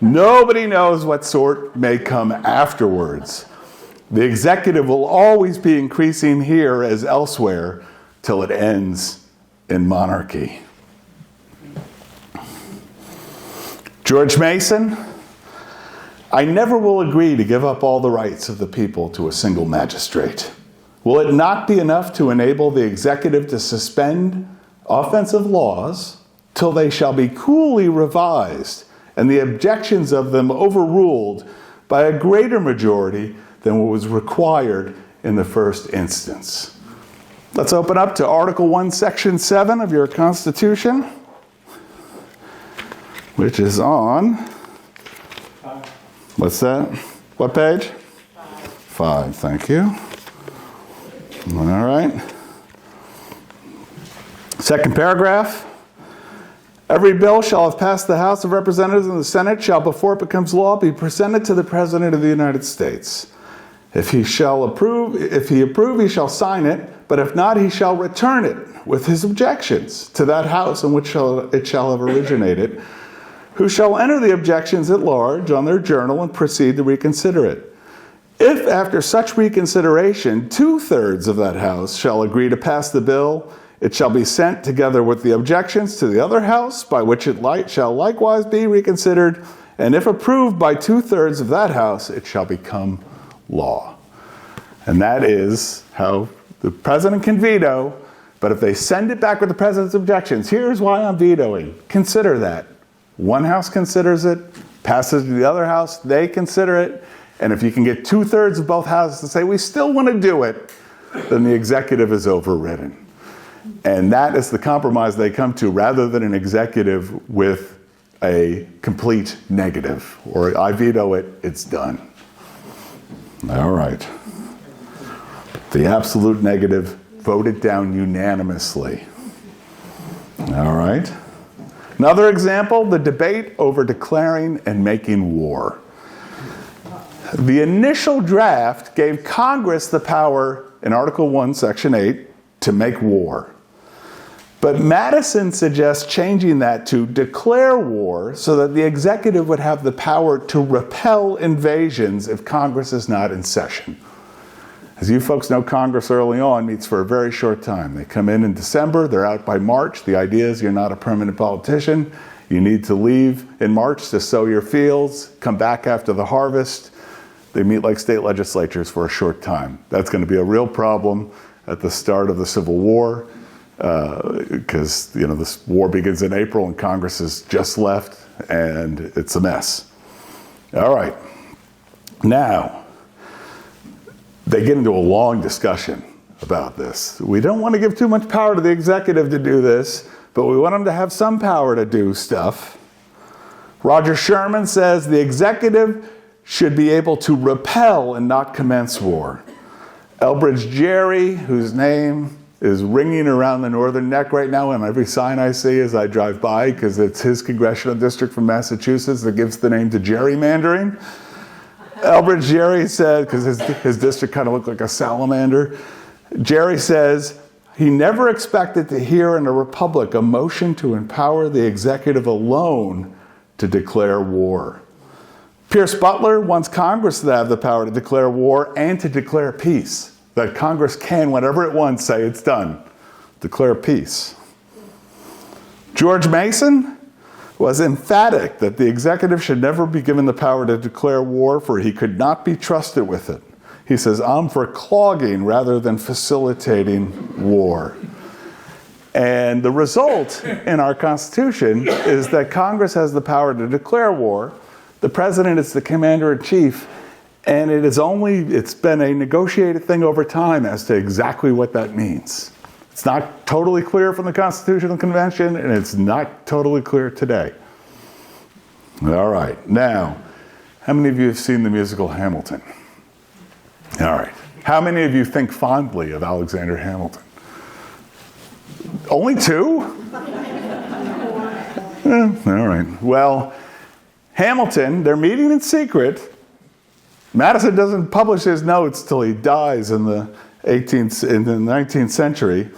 Nobody knows what sort may come afterwards. The executive will always be increasing here as elsewhere till it ends in monarchy. George Mason, I never will agree to give up all the rights of the people to a single magistrate. Will it not be enough to enable the executive to suspend offensive laws till they shall be coolly revised and the objections of them overruled by a greater majority than what was required in the first instance? Let's open up to Article 1, Section 7 of your Constitution, which is on, what's that? What page? 5, thank you. All right. Second paragraph. Every bill shall have passed the House of Representatives and the Senate shall, before it becomes law, be presented to the President of the United States. If he approve, he shall sign it, but if not, he shall return it with his objections to that House in which it shall have originated, who shall enter the objections at large on their journal and proceed to reconsider it. If after such reconsideration 2/3 of that House shall agree to pass the bill, it shall be sent together with the objections to the other House, by which it shall likewise be reconsidered, and if approved by 2/3 of that House, it shall become law. And that is how the president can veto, but if they send it back with the president's objections, here's why I'm vetoing. Consider that. One House considers it, passes to the other House, they consider it, and if you can get 2/3 of both houses to say, we still want to do it, then the executive is overridden. And that is the compromise they come to, rather than an executive with a complete negative, or I veto it, it's done. All right. The absolute negative voted down unanimously. All right. Another example, the debate over declaring and making war. The initial draft gave Congress the power in Article 1, Section 8 to make war. But Madison suggests changing that to declare war so that the executive would have the power to repel invasions if Congress is not in session. As you folks know, Congress early on meets for a very short time. They come in December, they're out by March. The idea is you're not a permanent politician. You need to leave in March to sow your fields, come back after the harvest. They meet like state legislatures for a short time. That's going to be a real problem at the start of the Civil War, because this war begins in April and Congress has just left and it's a mess. All right. Now, they get into a long discussion about this. We don't want to give too much power to the executive to do this, but we want them to have some power to do stuff. Roger Sherman says the executive should be able to repel and not commence war. Elbridge Gerry, whose name is ringing around the northern neck right now on every sign I see as I drive by, because it's his congressional district from Massachusetts that gives the name to gerrymandering. Elbridge Gerry said, because his district kind of looked like a salamander, Gerry says, he never expected to hear in a republic a motion to empower the executive alone to declare war. Pierce Butler wants Congress to have the power to declare war and to declare peace. That Congress can, whenever it wants, say it's done. Declare peace. George Mason was emphatic that the executive should never be given the power to declare war, for he could not be trusted with it. He says, I'm for clogging rather than facilitating war. And the result in our Constitution is that Congress has the power to declare war. The president is the commander-in-chief, and it's been a negotiated thing over time as to exactly what that means. It's not totally clear from the Constitutional Convention, and it's not totally clear today. All right. Now, how many of you have seen the musical Hamilton? All right. How many of you think fondly of Alexander Hamilton? Only 2? All right. Well, Hamilton, they're meeting in secret. Madison doesn't publish his notes till he dies in the 19th century.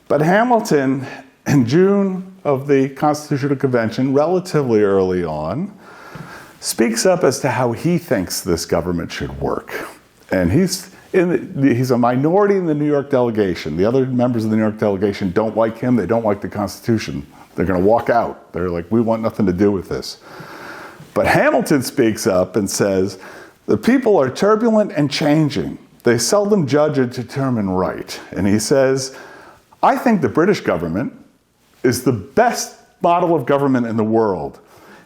But Hamilton, in June of the Constitutional Convention, relatively early on, speaks up as to how he thinks this government should work. And he's a minority in the New York delegation. The other members of the New York delegation don't like him. They don't like the Constitution. They're going to walk out. They're like, we want nothing to do with this. But Hamilton speaks up and says, the people are turbulent and changing. They seldom judge and determine right. And he says, I think the British government is the best model of government in the world.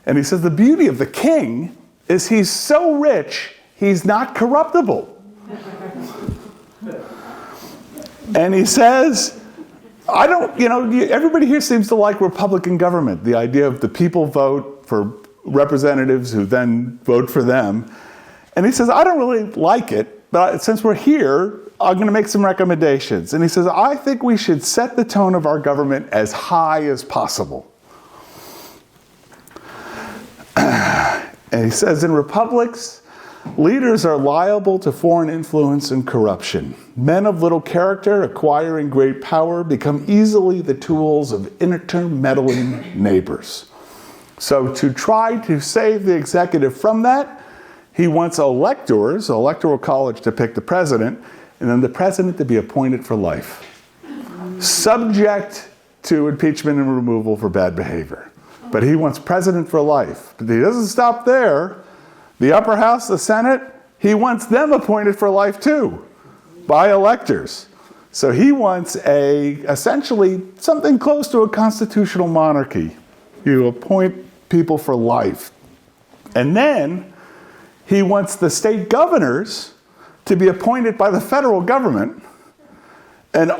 And he says the beauty of the king is he's so rich, he's not corruptible. And he says, everybody here seems to like Republican government, the idea of the people vote for representatives who then vote for them. And he says, I don't really like it, but since we're here, I'm going to make some recommendations. And he says, I think we should set the tone of our government as high as possible. And he says, in republics, leaders are liable to foreign influence and corruption. Men of little character acquiring great power become easily the tools of intermeddling neighbors. So to try to save the executive from that, he wants electors, an electoral college, to pick the president, and then the president to be appointed for life, subject to impeachment and removal for bad behavior. But he wants president for life. But he doesn't stop there. The upper house, the Senate, he wants them appointed for life too, by electors. So he wants essentially something close to a constitutional monarchy. You appoint people for life. And then he wants the state governors to be appointed by the federal government, and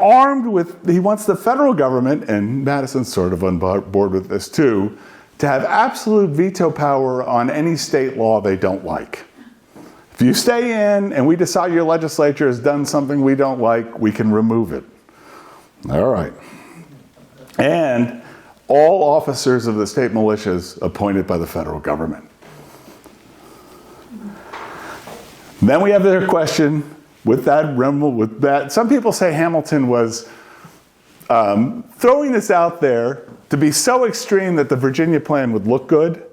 he wants the federal government, and Madison's sort of on board with this too, to have absolute veto power on any state law they don't like. If you stay in and we decide your legislature has done something we don't like, we can remove it. All right. And all officers of the state militias appointed by the federal government. Then we have their question with that. Some people say Hamilton was throwing this out there to be so extreme that the Virginia plan would look good.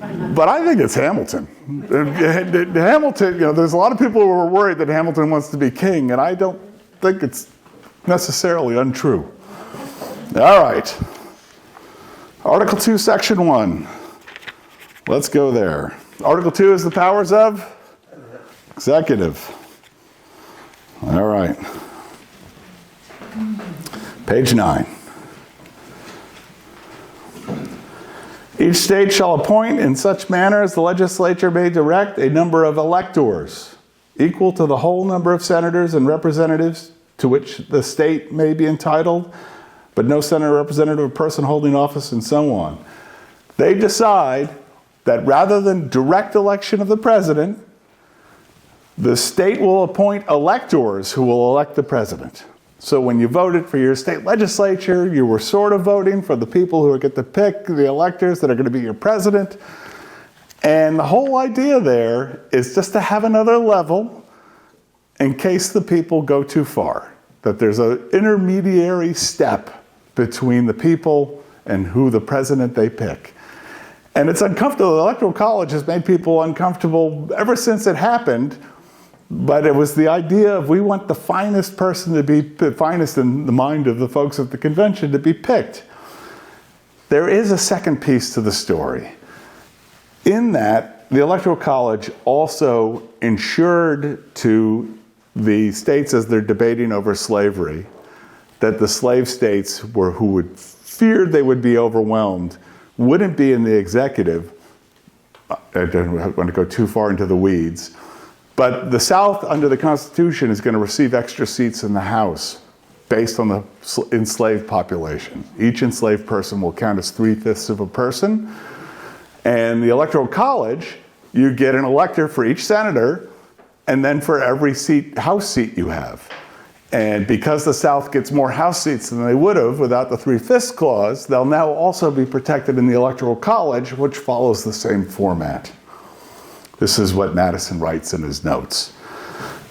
But I think it's Hamilton. Hamilton, there's a lot of people who are worried that Hamilton wants to be king, and I don't think it's necessarily untrue. All right. Article 2, Section 1. Let's go there. Article 2 is the powers of executive. All right. Page 9. Each state shall appoint in such manner as the legislature may direct a number of electors, equal to the whole number of senators and representatives to which the state may be entitled, but no senator, representative, or person holding office, and so on. They decide that rather than direct election of the president, the state will appoint electors who will elect the president. So when you voted for your state legislature, you were sort of voting for the people who get to pick the electors that are going to be your president. And the whole idea there is just to have another level in case the people go too far. That there's an intermediary step between the people and who the president they pick. And it's uncomfortable. The Electoral College has made people uncomfortable ever since it happened. But it was the idea of we want the finest person to be, the finest in the mind of the folks at the convention to be picked. There is a second piece to the story. In that, the Electoral College also ensured to the states as they're debating over slavery that the slave states who feared they would be overwhelmed wouldn't be in the executive. I don't want to go too far into the weeds. But the South, under the Constitution, is going to receive extra seats in the House based on the enslaved population. Each enslaved person will count as 3/5 of a person. And the Electoral College, you get an elector for each senator, and then for every House seat you have. And because the South gets more House seats than they would have without the 3/5 clause, they'll now also be protected in the Electoral College, which follows the same format. This is what Madison writes in his notes.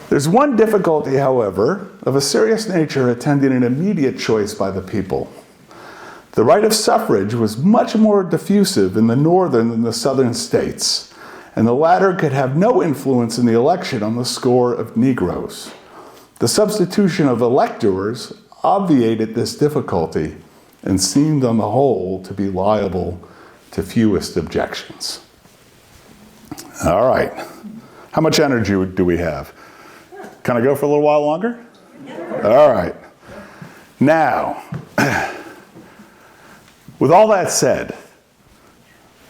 There's one difficulty, however, of a serious nature attending an immediate choice by the people. The right of suffrage was much more diffusive in the northern than the southern states, and the latter could have no influence in the election on the score of Negroes. The substitution of electors obviated this difficulty and seemed on the whole to be liable to fewest objections. All right. How much energy do we have? Can I go for a little while longer? All right. Now, with all that said,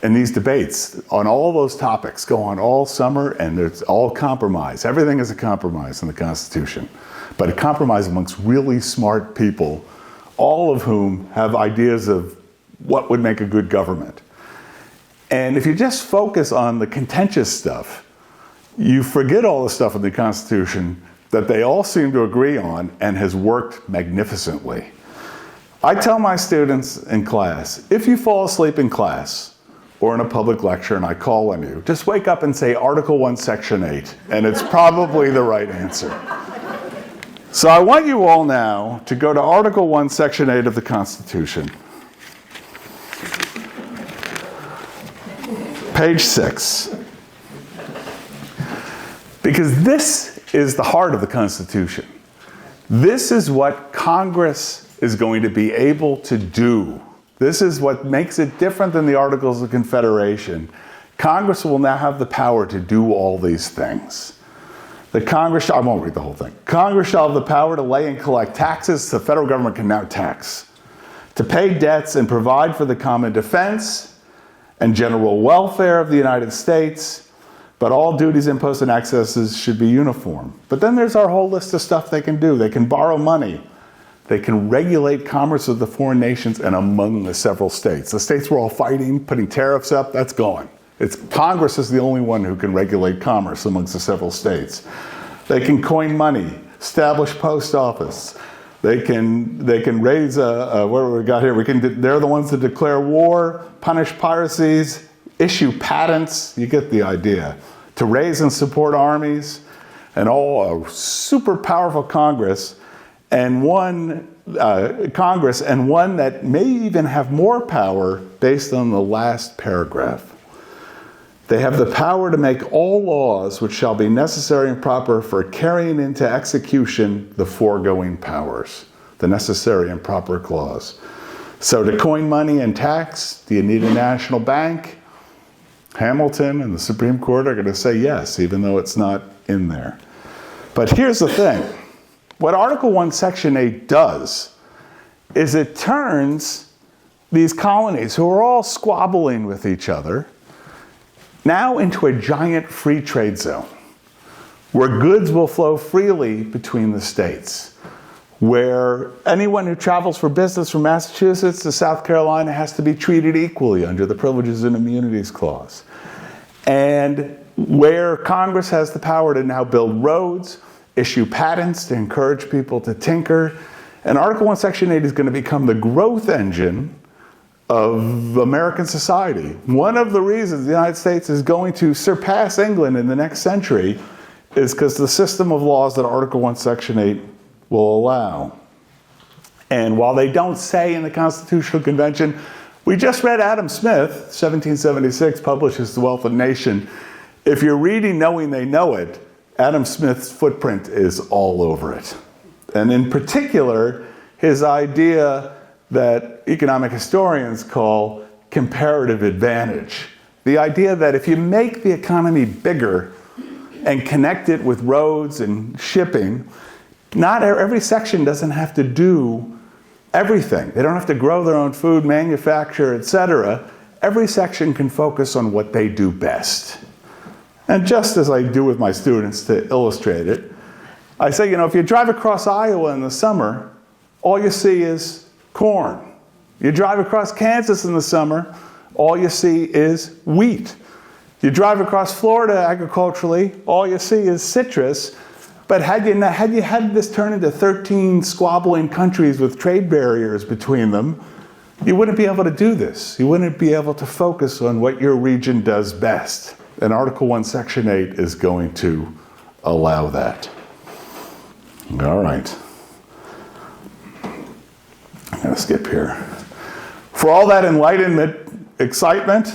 and these debates on all those topics go on all summer, and it's all compromise. Everything is a compromise in the Constitution, but a compromise amongst really smart people, all of whom have ideas of what would make a good government. And if you just focus on the contentious stuff, you forget all the stuff in the Constitution that they all seem to agree on and has worked magnificently. I tell my students in class, if you fall asleep in class or in a public lecture and I call on you, just wake up and say Article 1, Section 8, and it's probably the right answer. So I want you all now to go to Article 1, Section 8 of the Constitution. Page 6. Because this is the heart of the Constitution. This is what Congress is going to be able to do. This is what makes it different than the Articles of Confederation. Congress will now have the power to do all these things. I won't read the whole thing. Congress shall have the power to lay and collect taxes. The federal government can now tax. To pay debts and provide for the common defense and general welfare of the United States. But all duties, imposts, and accesses should be uniform. But then there's our whole list of stuff they can do. They can borrow money. They can regulate commerce with the foreign nations and among the several states. The states were all fighting, putting tariffs up, that's gone. Congress is the only one who can regulate commerce amongst the several states. They can coin money, establish post office. They can raise what we got here? They're the ones that declare war, punish piracies, issue patents. You get the idea. To raise and support armies, and all a super powerful Congress, and one that may even have more power based on the last paragraph. They have the power to make all laws which shall be necessary and proper for carrying into execution the foregoing powers. The necessary and proper clause. So to coin money and tax, do you need a national bank? Hamilton and the Supreme Court are going to say yes, even though it's not in there. But here's the thing. What Article 1, Section 8 does is it turns these colonies, who are all squabbling with each other, now into a giant free trade zone, where goods will flow freely between the states, where anyone who travels for business from Massachusetts to South Carolina has to be treated equally under the Privileges and Immunities Clause, and where Congress has the power to now build roads, issue patents to encourage people to tinker, and Article 1, Section 8 is going to become the growth engine of American society. One of the reasons the United States is going to surpass England in the next century is because the system of laws that Article 1, Section 8 will allow. And while they don't say in the Constitutional Convention, we just read Adam Smith, 1776, publishes The Wealth of the Nation. If you're reading knowing they know it, Adam Smith's footprint is all over it. And in particular, his idea that economic historians call comparative advantage. The idea that if you make the economy bigger and connect it with roads and shipping, not every section doesn't have to do everything. They don't have to grow their own food, manufacture, etc. Every section can focus on what they do best. And just as I do with my students to illustrate it, I say, if you drive across Iowa in the summer, all you see is corn. You drive across Kansas in the summer, all you see is wheat. You drive across Florida agriculturally, all you see is citrus. But had you had this turn into 13 squabbling countries with trade barriers between them, you wouldn't be able to do this. You wouldn't be able to focus on what your region does best. And Article 1, Section 8 is going to allow that. All right. I'm going to skip here. For all that Enlightenment excitement,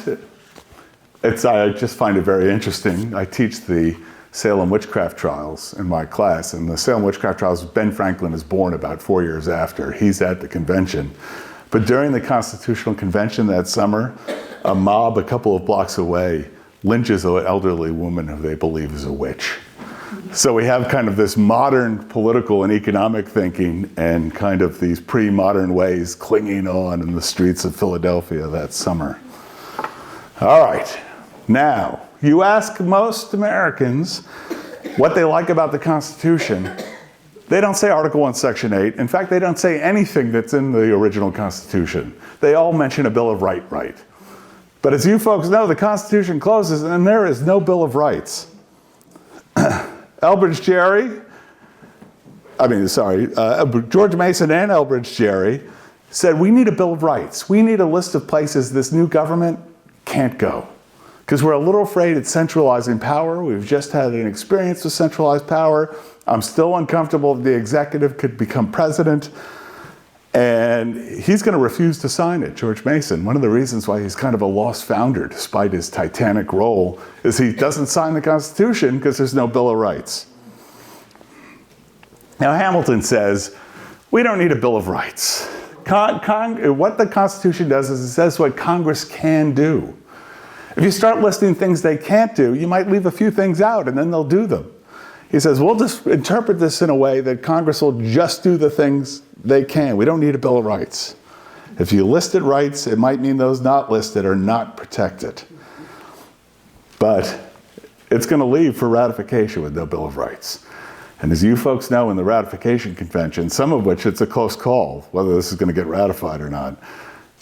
I just find it very interesting. I teach the Salem witchcraft trials in my class, and the Salem witchcraft trials, Ben Franklin is born about 4 years after. He's at the convention. But during the Constitutional Convention that summer, a mob a couple of blocks away lynches an elderly woman who they believe is a witch. So we have kind of this modern political and economic thinking and kind of these pre-modern ways clinging on in the streets of Philadelphia that summer. All right, now, you ask most Americans what they like about the Constitution. They don't say Article 1, Section 8. In fact, they don't say anything that's in the original Constitution. They all mention a Bill of Rights. But as you folks know, the Constitution closes and there is no Bill of Rights. George Mason and Elbridge Gerry said, we need a Bill of Rights. We need a list of places this new government can't go. Because we're a little afraid it's centralizing power. We've just had an experience with centralized power. I'm still uncomfortable that the executive could become president. And he's going to refuse to sign it, George Mason. One of the reasons why he's kind of a lost founder, despite his titanic role, is he doesn't sign the Constitution because there's no Bill of Rights. Now, Hamilton says, we don't need a Bill of Rights. What the Constitution does is it says what Congress can do. If you start listing things they can't do, you might leave a few things out and then they'll do them. He says, we'll just interpret this in a way that Congress will just do the things they can. We don't need a Bill of Rights. If you listed rights, it might mean those not listed are not protected. But it's going to leave for ratification with no Bill of Rights. And as you folks know in the ratification convention, some of which it's a close call, whether this is going to get ratified or not,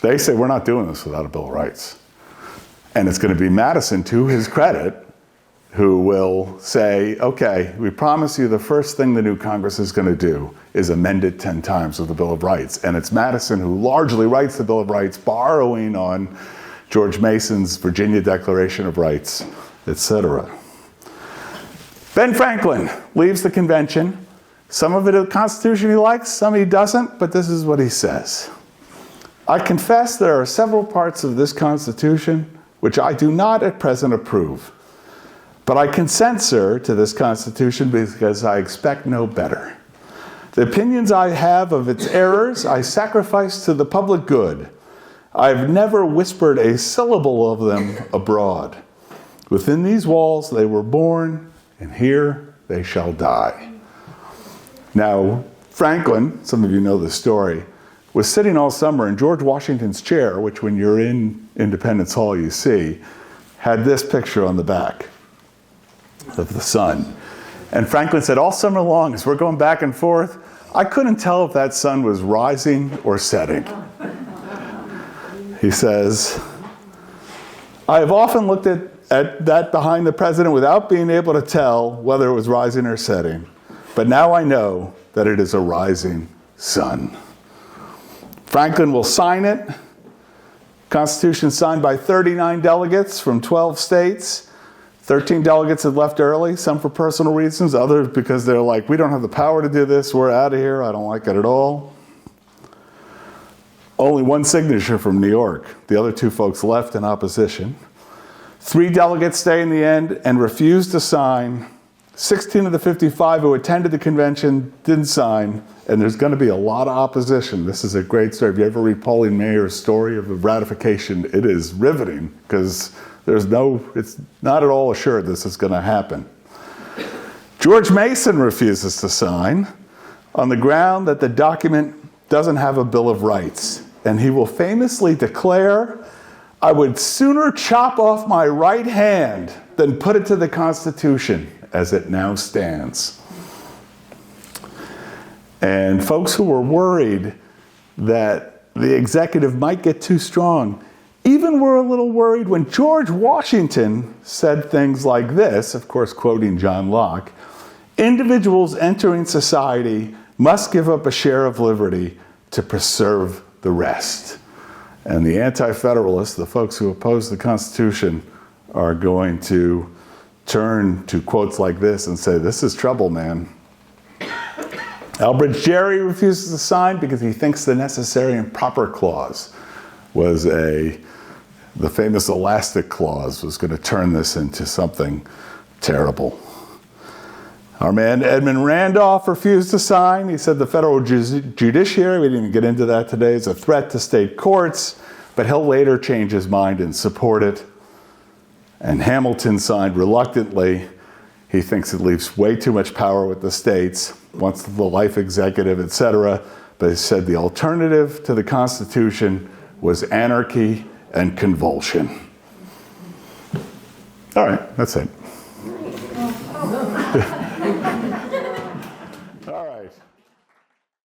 they say we're not doing this without a Bill of Rights. And it's going to be Madison, to his credit, who will say, okay, we promise you the first thing the new Congress is going to do is amend it 10 times with the Bill of Rights. And it's Madison who largely writes the Bill of Rights, borrowing on George Mason's Virginia Declaration of Rights, etc. Ben Franklin leaves the convention. Some of it is the Constitution he likes, some he doesn't, but this is what he says. I confess there are several parts of this Constitution which I do not at present approve. But I consent, sir, to this Constitution because I expect no better. The opinions I have of its errors I sacrifice to the public good. I have never whispered a syllable of them abroad. Within these walls they were born, and here they shall die. Now, Franklin, some of you know the story, was sitting all summer in George Washington's chair, which when you're in Independence Hall you see, had this picture on the back of the sun. And Franklin said, all summer long, as we're going back and forth, I couldn't tell if that sun was rising or setting. He says, I have often looked at that behind the president without being able to tell whether it was rising or setting. But now I know that it is a rising sun. Franklin will sign it. Constitution signed by 39 delegates from 12 states. 13 delegates had left early, some for personal reasons, others because they're like, we don't have the power to do this, we're out of here, I don't like it at all. Only one signature from New York. The other two folks left in opposition. 3 delegates stay in the end and refuse to sign. 16 of the 55 who attended the convention didn't sign, and there's going to be a lot of opposition. This is a great story. If you ever read Pauline Mayer's story of the ratification, it is riveting because it's not at all assured this is going to happen. George Mason refuses to sign on the ground that the document doesn't have a Bill of Rights. And he will famously declare, I would sooner chop off my right hand than put it to the Constitution as it now stands. And folks who were worried that the executive might get too strong even were a little worried when George Washington said things like this, of course quoting John Locke, individuals entering society must give up a share of liberty to preserve the rest. And the anti-federalists, the folks who oppose the Constitution, are going to turn to quotes like this and say, this is trouble, man. Elbridge Gerry refuses to sign because he thinks the necessary and proper clause was the famous elastic clause was going to turn this into something terrible. Our man Edmund Randolph refused to sign. He said the federal judiciary, we didn't get into that today, is a threat to state courts, but he'll later change his mind and support it. And Hamilton signed reluctantly. He thinks it leaves way too much power with the states, wants the life executive, etc. But he said the alternative to the Constitution was anarchy and convulsion. All right, that's it.